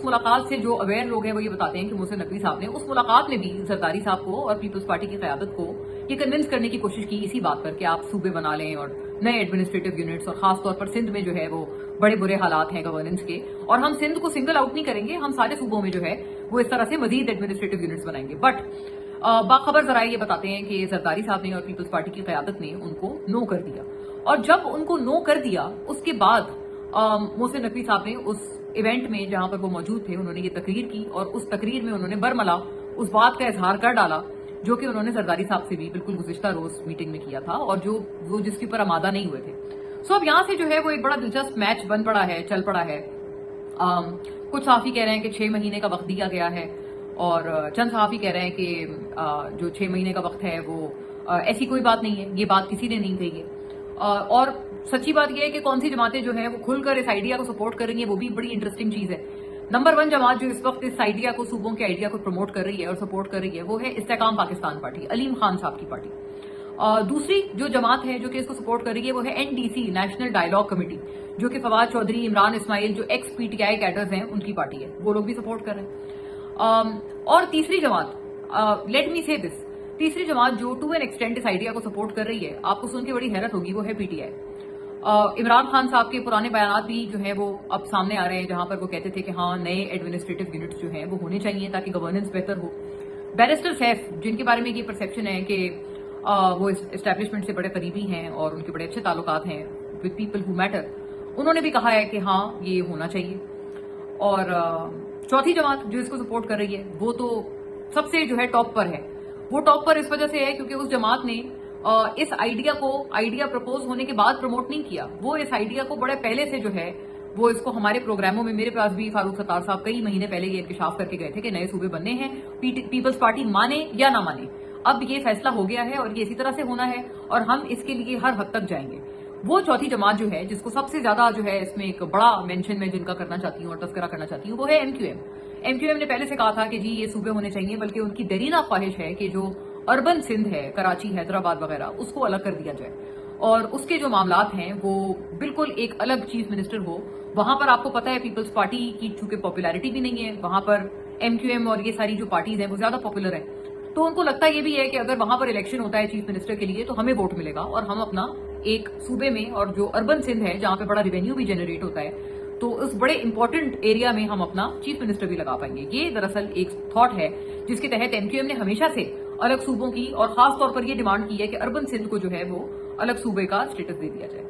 ملاقات سے جو اویئر لوگ ہیں وہ یہ بتاتے ہیں کہ محسن نقوی صاحب نے اس ملاقات میں بھی زرداری صاحب کو اور پیپلز پارٹی کی قیادت کو یہ کنونس کرنے کی کوشش کی اسی بات پر کہ آپ صوبے بنا لیں اور نئے ایڈمنسٹریٹو یونٹس، اور خاص طور پر سندھ میں جو ہے وہ بڑے برے حالات ہیں گورننس کے، اور ہم سندھ کو سنگل آؤٹ نہیں کریں گے، ہم سارے صوبوں میں جو ہے وہ اس طرح سے مزید ایڈمنسٹریٹو یونٹس بنائیں گے. بٹ باخبر ذرائع یہ بتاتے ہیں کہ زرداری صاحب نے اور پیپلز پارٹی کی قیادت نے ان کو نو کر دیا، اور جب ان کو نو کر دیا اس کے بعد محسن نقوی صاحب نے اس ایونٹ میں جہاں پر وہ موجود تھے انہوں نے یہ تقریر کی، اور اس تقریر میں انہوں نے برملا اس بات کا اظہار کر ڈالا جو کہ انہوں نے زرداری صاحب سے بھی بالکل گزشتہ روز میٹنگ میں کیا تھا، اور جو وہ جس کے اوپر آمادہ نہیں ہوئے تھے. سو اب یہاں سے جو ہے وہ ایک بڑا دلچسپ میچ بن پڑا ہے، چل پڑا ہے. کچھ صحافی کہہ رہے ہیں کہ 6 مہینے کا وقت دیا گیا ہے، اور چند صحافی کہہ رہے ہیں کہ جو 6 مہینے کا وقت ہے وہ ایسی کوئی بات نہیں ہے، یہ بات کسی نے نہیں کہی ہے. اور سچی بات یہ ہے کہ کون سی جماعتیں جو ہیں وہ کھل کر اس آئیڈیا کو سپورٹ کر رہی ہیں وہ بھی بڑی انٹرسٹنگ چیز ہے. نمبر 1 جماعت جو اس وقت اس آئیڈیا کو، صوبوں کے آئیڈیا کو پروموٹ کر رہی ہے اور سپورٹ کر رہی ہے وہ ہے استحکام پاکستان پارٹی، علیم خان صاحب کی پارٹی. دوسری جو جماعت ہے جو کہ اس کو سپورٹ کر رہی ہے وہ ہے NDC، نیشنل ڈائیلاگ کمیٹی، جو کہ فواد چودھری، عمران اسماعیل جو ایکس PTI کیڈرز ہیں ان کی پارٹی ہے، وہ لوگ بھی سپورٹ کر رہے ہیں. اور تیسری جماعت، لیٹ می سے دس، تیسری جماعت جو ٹو این ایکسٹینٹ اس آئیڈیا کو سپورٹ کر رہی ہے، آپ کو سن کے بڑی حیرت ہوگی، وہ ہے PTI. عمران خان صاحب کے پرانے بیانات بھی جو ہیں وہ اب سامنے آ رہے ہیں، جہاں پر وہ کہتے تھے کہ ہاں نئے ایڈمنسٹریٹو یونٹس جو ہیں وہ ہونے چاہیے تاکہ گورننس بہتر ہو. بیرسٹر سیف، جن کے بارے میں یہ پرسیپشن ہے کہ وہ اسٹیبلشمنٹ سے بڑے قریبی ہیں اور ان کے بڑے اچھے تعلقات ہیں ود پیپل ہو میٹر، انہوں نے بھی کہا ہے کہ ہاں یہ ہونا چاہیے. اور چوتھی جماعت جو اس کو سپورٹ کر رہی ہے وہ تو سب سے جو ہے ٹاپ پر ہے. وہ ٹاپ پر اس وجہ سے ہے کیونکہ اس جماعت نے اس آئیڈیا پرپوز ہونے کے بعد پروموٹ نہیں کیا، وہ اس آئیڈیا کو بڑے پہلے سے جو ہے وہ اس کو ہمارے پروگراموں میں، میرے پاس بھی فاروق ستار صاحب کئی مہینے پہلے یہ انکشاف کر کے گئے تھے کہ نئے صوبے بننے ہیں، پیپلز پارٹی مانے یا نہ مانے. اب یہ فیصلہ ہو گیا ہے اور یہ اسی طرح سے ہونا ہے، اور ہم اس کے لیے ہر حد تک جائیں گے. وہ چوتھی جماعت جو ہے جس کو سب سے زیادہ جو ہے اس میں ایک بڑا مینشن میں جن کا کرنا چاہتی ہوں اور تذکرہ کرنا چاہتی ہوں وہ ہے MQM. MQM نے پہلے سے کہا تھا کہ جی یہ صوبے ہونے چاہیے، بلکہ ان کی دیرینہ خواہش ہے کہ جو اربن سندھ ہے، کراچی، حیدرآباد وغیرہ، اس کو الگ کر دیا جائے اور اس کے جو معاملات ہیں وہ بالکل ایک الگ چیف منسٹر ہو. وہاں پر آپ کو پتا ہے پیپلز پارٹی کی چونکہ پاپولیرٹی بھی نہیں ہے، وہاں پر MQM اور یہ ساری جو پارٹیز ہیں وہ زیادہ پاپولر ہیں، تو ان کو لگتا یہ بھی ہے کہ اگر وہاں پر الیکشن ہوتا ہے چیف منسٹر کے لیے تو ہمیں ووٹ ملے گا اور ہم اپنا ایک صوبے میں، اور جو اربن سندھ ہے جہاں پہ بڑا ریونیو بھی جنریٹ ہوتا ہے، تو اس بڑے امپورٹنٹ ایریا میں ہم اپنا چیف منسٹر بھی لگا پائیں گے. یہ دراصل ایک تھاٹ ہے جس کے تحت MQM نے ہمیشہ سے الگ صوبوں کی اور خاص طور پر یہ ڈیمانڈ کی ہے کہ اربن سندھ کو جو ہے وہ الگ صوبے کا اسٹیٹس دے دیا جائے.